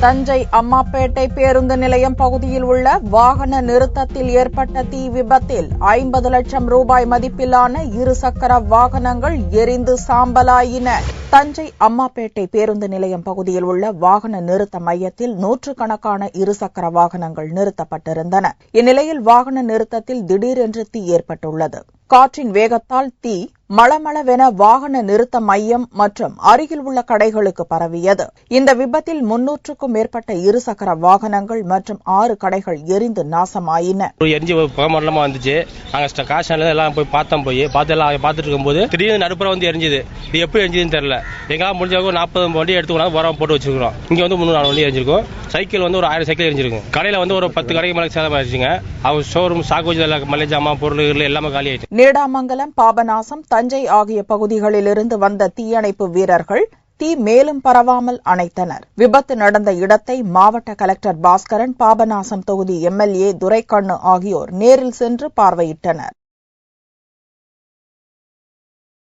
தஞ்சை அம்மாப்பேட்டை பேருந்து நிலையம் பகுதியில் உள்ள வாகன நிறுத்தத்தில் ஏற்பட்ட தீ விபத்தில் 50 லட்சம் ரூபாய் மதிப்பிலான இருசக்கர வாகனங்கள் எரிந்து சாம்பலாயின. தஞ்சை அம்மாப்பேட்டை பேருந்து நிலையம் பகுதியில் உள்ள வாகன நிறுத்த மையத்தில் நூற்றுக்கணக்கான இருசக்கர வாகனங்கள் நிறுத்தப்பட்டிருந்தன. இந்நிலையில் வாகன நிறுத்தத்தில் திடீரென்று தீ ஏற்பட்டுள்ளது. காற்றின் வேகத்தால் தீ மளமளவென வாகன நிறுத்த மையம் மற்றும் அருகில் உள்ள கடைகளுக்கு பரவியது. இந்த விபத்தில் 300க்கும் மேற்பட்ட இருசக்கர வாகனங்கள் மற்றும் 6 கடைகள் எரிந்து நாசமாயின. எரிஞ்சு புகமண்டலமா வந்துச்சு. நாங்க காசு எல்லாம் போய் பார்த்துட்டு இருக்கும்போது திடீர்னு நடுப்புற வந்து எரிஞ்சுது. இது எப்படி எரிஞ்சதுன்னு தெரியல. எங்களால் முடிஞ்சவங்க 40 வண்டி எடுத்துக்கணும் உரம் போட்டு வச்சிருக்கோம். இங்க வந்து 300 வண்டி எரிஞ்சிருக்கும். சைக்கிள் வந்து ஒரு 1000 சைக்கிள் எரிஞ்சிருக்கும். கடையில வந்து ஒரு 10 கடைக்கு மேலே சேதம் ஆயிடுச்சுங்க. அவங்க ஷோரூம் சாக்கு மளிகை ஜாமான் பொருள் எல்லாமே காலி ஆயிடுச்சு. நீடாமங்கலம், பாபநாசம், தஞ்சை ஆகிய பகுதிகளிலிருந்து வந்த தீயணைப்பு வீரர்கள் தீ மேலும் பரவாமல் அணைத்தனர். விபத்து நடந்த இடத்தை மாவட்ட கலெக்டர் பாஸ்கரன், பாபநாசம் தொகுதி MLA துரைக்கண்ணு ஆகியோர் நேரில் சென்று பார்வையிட்டனர்.